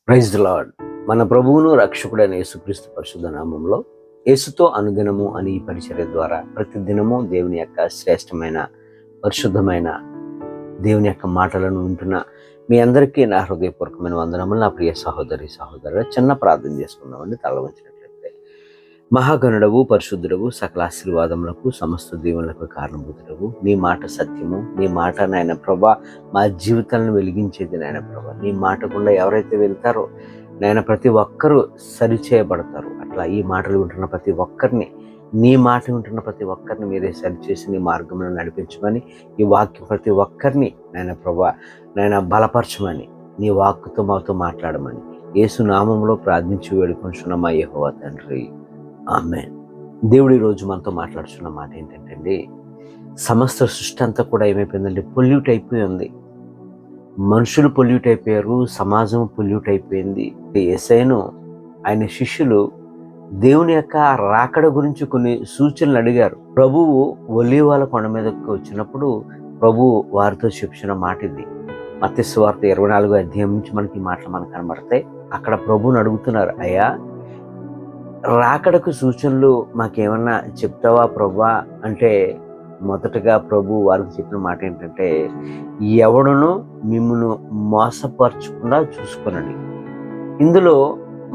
Praise the lord. మన ప్రభువును రక్షకుడైన యేసుక్రీస్తు పరిశుద్ధ నామంలో యేసుతో అనుదినము అని ఈ పరిచర్య ద్వారా ప్రతి దినము దేవుని యొక్క శ్రేష్టమైన పరిశుద్ధమైన దేవుని యొక్క మాటలను వింటున్న మీ అందరికీ నా హృదయపూర్వకమైన వందనములు. నా ప్రియ సహోదరి సహోదరులు, చిన్న ప్రార్థన చేసుకుందామండి. తల వంచినట్లయితే, మహాగణుడవు, పరిశుద్ధుడవు, సకల ఆశీర్వాదములకు సమస్త దీవులకు కారణభూతుడవు, నీ మాట సత్యము, నీ మాట నాయన ప్రభా మా జీవితాలను వెలిగించేది నాయన ప్రభా. నీ మాట గుండా ఎవరైతే వెళ్తారో నాయన ప్రతి ఒక్కరూ సరిచేయబడతారు. అట్లా ఈ మాటలు వింటున్న ప్రతి ఒక్కరిని, నీ మాట వింటున్న ప్రతి ఒక్కరిని మీరే సరిచేసి నీ మార్గంలో నడిపించమని, ఈ వాక్యం ప్రతి ఒక్కరిని నాయన ప్రభా నాయన బలపరచమని, నీ వాక్కుతో మాతో మాట్లాడమని యేసు నామంలో ప్రార్థించి వేడుకొంచున్నామా యెహోవా తండ్రి, ఆమేన్. దేవుడు ఈరోజు మనతో మాట్లాడుతున్న మాట ఏంటంటే, సమస్త సృష్టి అంతా కూడా ఏమైపోయిందంటే పొల్యూట్ అయిపోయి ఉంది. మనుషులు పొల్యూట్ అయిపోయారు, సమాజం పొల్యూట్ అయిపోయింది. యేసయ్యను ఆయన శిష్యులు దేవుని యొక్క రాకడ గురించి కొన్ని సూచనలు అడిగారు. ప్రభువు ఒలీవల కొండ మీదకి వచ్చినప్పుడు ప్రభువు వారితో చెప్పిన మాట ఇది. మత్తయి సువార్త 24వ అధ్యాయం నుంచి మనకి ఈ మాటలు మనకు కనబడతాయి. అక్కడ ప్రభువుని అడుగుతున్నారు, అయ్యా రాకడకు సూచనలు మాకేమన్నా చెప్తావా ప్రభువా అంటే, మొదటగా ప్రభు వారికి చెప్పిన మాట ఏంటంటే, ఎవడును మిమ్మును మోసపరచకుండా చూసుకొనండి. ఇందులో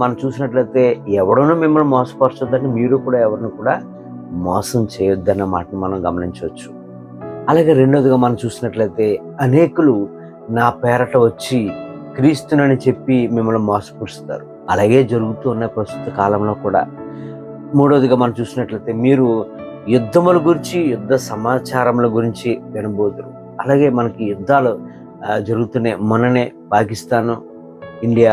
మనం చూసినట్లయితే ఎవడను మిమ్మల్ని మోసపరచొద్దని, మీరు కూడా ఎవరిని కూడా మోసం చేయొద్దన్న మాటను మనం గమనించవచ్చు. అలాగే రెండోదిగా మనం చూసినట్లయితే, అనేకులు నా పేరట వచ్చి క్రీస్తునని చెప్పి మిమ్మల్ని మోసపరుస్తారు. అలాగే జరుగుతూ ఉన్న ప్రస్తుత కాలంలో కూడా. మూడోదిగా మనం చూసినట్లయితే, మీరు యుద్ధముల గురించి, యుద్ధ సమాచారముల గురించి వినబోదురు. అలాగే మనకి యుద్ధాలు జరుగుతున్నాయి. మొన్ననే పాకిస్తాను ఇండియా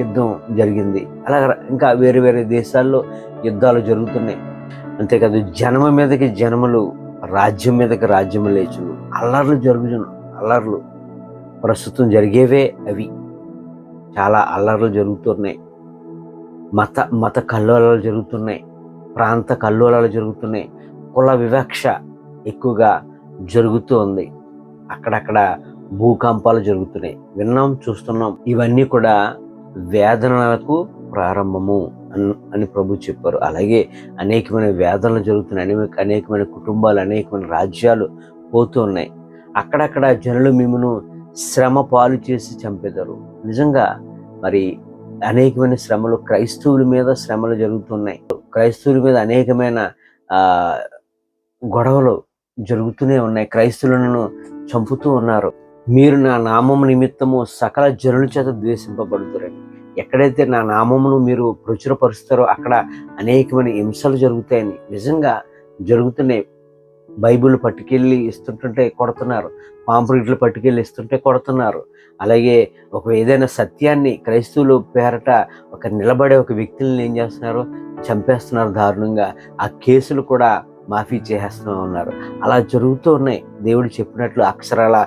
యుద్ధం జరిగింది. అలాగే ఇంకా వేరే వేరే దేశాల్లో యుద్ధాలు జరుగుతున్నాయి. అంతేకాదు జనము మీదకి జనములు, రాజ్యం మీదకి రాజ్యము లేచులు, అల్లర్లు ప్రస్తుతం జరిగేవే అవి. చాలా అల్లర్లు జరుగుతున్నాయి. మత కల్లోలాలు జరుగుతున్నాయి, ప్రాంత కల్లోలాలు జరుగుతున్నాయి, కుల వివక్ష ఎక్కువగా జరుగుతూ ఉంది. అక్కడక్కడ భూకంపాలు జరుగుతున్నాయి, విన్నాం, చూస్తున్నాం. ఇవన్నీ కూడా వేదనలకు ప్రారంభము అని ప్రభు చెప్పారు. అలాగే అనేకమైన వేదనలు జరుగుతున్నాయి, అనేకమైన కుటుంబాలు, అనేకమైన రాజ్యాలు పోతూ ఉన్నాయి. అక్కడక్కడ జనులు మిమ్మను శ్రమ పాలు చేసి చంపేదారు. నిజంగా మరి అనేకమైన శ్రమలు, క్రైస్తవుల మీద శ్రమలు జరుగుతున్నాయి. క్రైస్తవుల మీద అనేకమైన గొడవలు జరుగుతూనే ఉన్నాయి. క్రైస్తవులను చంపుతూ ఉన్నారు. మీరు నా నామము నిమిత్తము సకల జనుల చేత ద్వేషింపబడుతారని. ఎక్కడైతే నా నామమును మీరు ప్రచురపరుస్తారో అక్కడ అనేకమైన హింసలు జరుగుతాయని నిజంగా జరుగుతున్నాయి. బైబిల్ పట్టుకెళ్ళి ఇస్తుంటుంటే కొడుతున్నారు, పాంప్లెట్లు పట్టుకెళ్ళి ఇస్తుంటే కొడుతున్నారు. అలాగే ఒక ఏదైనా సత్యాన్ని క్రైస్తవులు పేరట ఒక నిలబడే ఒక వ్యక్తులను ఏం చేస్తున్నారు, చంపేస్తున్నారు దారుణంగా. ఆ కేసులు కూడా మాఫీ చేసేస్తూ ఉన్నారు. అలా జరుగుతూ ఉన్నాయి. దేవుడు చెప్పినట్లు అక్షరాల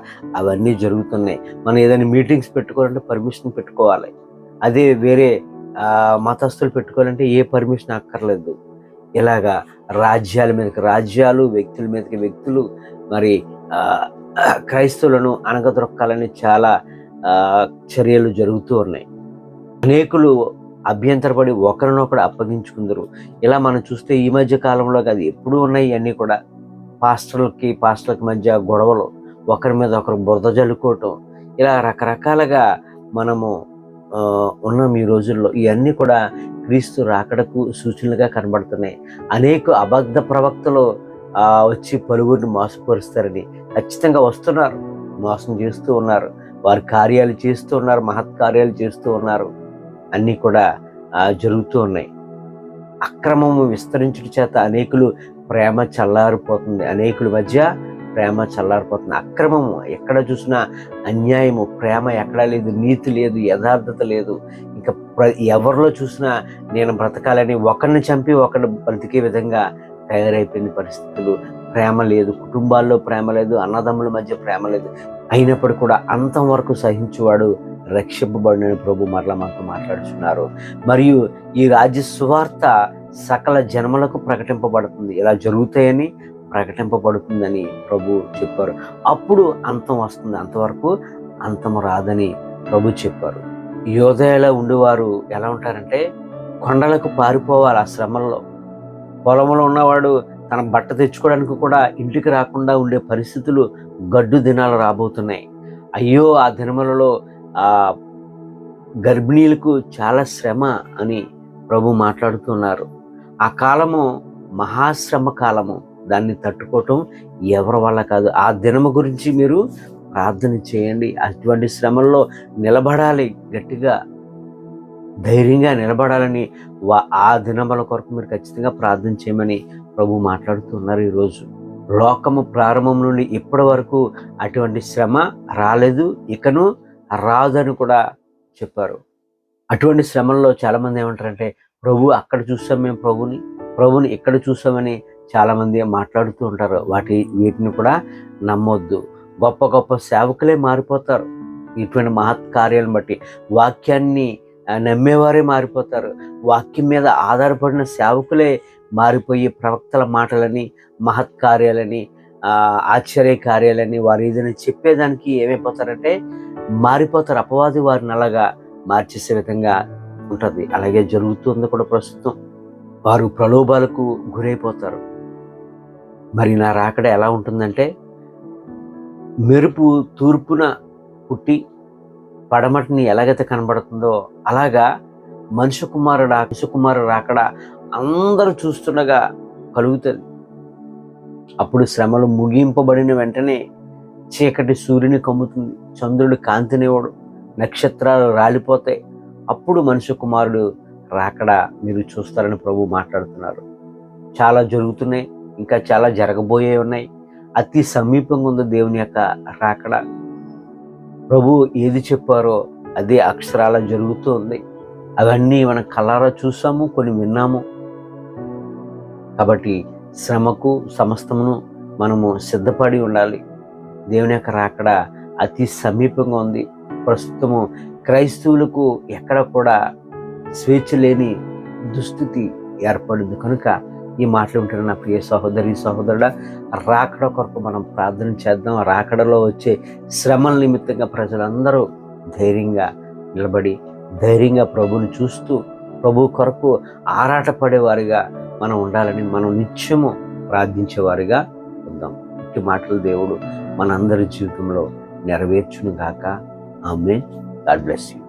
అవన్నీ జరుగుతున్నాయి. మనం ఏదైనా మీటింగ్స్ పెట్టుకోవాలంటే పర్మిషన్ పెట్టుకోవాలి. అదే వేరే మతస్థులు పెట్టుకోవాలంటే ఏ పర్మిషన్ అక్కర్లేదు. ఇలాగా రాజ్యాల మీదకి రాజ్యాలు, వ్యక్తుల మీదకి వ్యక్తులు మరి క్రైస్తవులను అణగదొక్కాలని చాలా చర్యలు జరుగుతూ ఉన్నాయి. అనేకులు అభ్యంతరపడి ఒకరినొకడు అప్పగించుకుందరు. ఇలా మనం చూస్తే ఈ మధ్య కాలంలో కాదు, ఎప్పుడూ ఉన్నాయి ఇవన్నీ కూడా. పాస్టర్లకి మధ్య గొడవలు, ఒకరి మీద ఒకరు బురద జల్లుకోవటం, ఇలా రకరకాలుగా మనము ఉన్నాం ఈ రోజుల్లో. ఇవన్నీ కూడా క్రీస్తు రాకడకు సూచనలుగా కనబడుతున్నాయి. అనేక అబద్ధ ప్రవక్తలు వచ్చి పలువురిని మోసపరుస్తారని ఖచ్చితంగా వస్తున్నారు, మోసం చేస్తూ ఉన్నారు, వారి కార్యాలు చేస్తూ ఉన్నారు, మహత్కార్యాలు చేస్తూ ఉన్నారు. అన్నీ కూడా జరుగుతూ ఉన్నాయి. అక్రమము విస్తరించడం చేత అనేకులు ప్రేమ చల్లారిపోతుంది. అనేకుల మధ్య ప్రేమ చల్లారిపోతుంది. అక్రమము ఎక్కడ చూసినా, అన్యాయము, ప్రేమ ఎక్కడా లేదు, నీతి లేదు, యథార్థత లేదు. ఇంకా ఎవరిలో చూసినా నేను బ్రతకాలని ఒకరిని చంపి ఒకరిని బ్రతికే విధంగా తయారైపోయిన పరిస్థితులు. ప్రేమ లేదు, కుటుంబాల్లో ప్రేమ లేదు, అన్నదమ్ముల మధ్య ప్రేమ లేదు. అయినప్పుడు కూడా అంతం వరకు సహించువాడు రక్షింపబడిన ప్రభు మరలా మనతో మాట్లాడుతున్నారు. మరియు ఈ రాజ్య సువార్త సకల జన్మలకు ప్రకటింపబడుతుంది. ఇలా జరుగుతాయని ప్రకటింపబడుతుందని ప్రభు చెప్పారు. అప్పుడు అంతం వస్తుంది, అంతవరకు అంతం రాదని ప్రభు చెప్పారు. యోదయలో ఉండేవారు ఎలా ఉంటారంటే కొండలకు పారిపోవాలి ఆ శ్రమల్లో. పొలంలో ఉన్నవాడు తన బట్ట తెచ్చుకోవడానికి కూడా ఇంటికి రాకుండా ఉండే పరిస్థితులు, గడ్డు దినాలు రాబోతున్నాయి. అయ్యో ఆ దినములలో ఆ గర్భిణీలకు చాలా శ్రమ అని ప్రభు మాట్లాడుతున్నారు. ఆ కాలము మహాశ్రమ కాలము. దాన్ని తట్టుకోవటం ఎవరి వల్ల కాదు. ఆ దినము గురించి మీరు ప్రార్థన చేయండి. అటువంటి శ్రమల్లో నిలబడాలి, గట్టిగా ధైర్యంగా నిలబడాలని ఆ దినముల కొరకు మీరు ఖచ్చితంగా ప్రార్థన చేయమని ప్రభు మాట్లాడుతున్నారు. ఈరోజు లోకము ప్రారంభం నుండి ఇప్పటి వరకు అటువంటి శ్రమ రాలేదు, ఇకను రాదని కూడా చెప్పారు. అటువంటి శ్రమల్లో చాలామంది ఏమంటారంటే ప్రభు అక్కడ చూసాం, మేము ప్రభుని ఇక్కడ చూసామని చాలామంది మాట్లాడుతూ ఉంటారు. వీటిని కూడా నమ్మొద్దు. గొప్ప గొప్ప సేవకులే మారిపోతారు ఇటువంటి మహత్ కార్యాలను బట్టి. వాక్యాన్ని నమ్మేవారే మారిపోతారు. వాక్యం మీద ఆధారపడిన సేవకులే మారిపోయి ప్రవక్తల మాటలని, మహత్ కార్యాలని, ఆశ్చర్య కార్యాలని వారు ఏదైనా చెప్పేదానికి ఏమైపోతారంటే మారిపోతారు. అపవాది వారిని అలాగా మార్చేసే విధంగా ఉంటుంది. అలాగే జరుగుతుంది కూడా ప్రస్తుతం. వారు ప్రలోభాలకు గురైపోతారు. మరి నా రాకడ ఎలా ఉంటుందంటే మెరుపు తూర్పున పుట్టి పడమటిని ఎలాగైతే కనబడుతుందో అలాగా మనుష్య కుమారుడు రాకడ అందరూ చూస్తుండగా కలుగుతుంది. అప్పుడు శ్రమలు ముగింపబడిన వెంటనే చీకటి సూర్యుని కమ్ముతుంది, చంద్రుడు కాంతినివ్వడు, నక్షత్రాలు రాలిపోతాయి. అప్పుడు మనుష్య కుమారుడు రాకడ మీరు చూస్తారని ప్రభు మాట్లాడుతున్నారు. చాలా జరుగుతున్నాయి, ఇంకా చాలా జరగబోయే ఉన్నాయి. అతి సమీపంగా ఉంది దేవుని యొక్క రాకడ. ప్రభు ఏది చెప్పారో అదే అక్షరాల జరుగుతూ ఉంది. అవన్నీ మనం కళ్ళారా చూసాము, కొన్ని విన్నాము. కాబట్టి శ్రమకు సమస్తమును మనము సిద్ధపడి ఉండాలి. దేవుని యొక్క రాకడ అతి సమీపంగా ఉంది. ప్రస్తుతము క్రైస్తవులకు ఎక్కడ కూడా స్వేచ్ఛ లేని దుస్థితి ఏర్పడింది. కనుక ఈ మాటలు ఉంటున్న నా ప్రియ సహోదరుడా, రాకడ కొరకు మనం ప్రార్థన చేద్దాం. రాకడలో వచ్చే శ్రమల నిమిత్తంగా ప్రజలందరూ ధైర్యంగా నిలబడి, ధైర్యంగా ప్రభుని చూస్తూ, ప్రభు కొరకు ఆరాటపడేవారిగా మనం ఉండాలని మనం నిత్యము ప్రార్థించేవారిగా ఉందాం. ఇట్టి మాటలు దేవుడు మనందరి జీవితంలో నెరవేర్చును గాక. ఆమేన్. God bless you.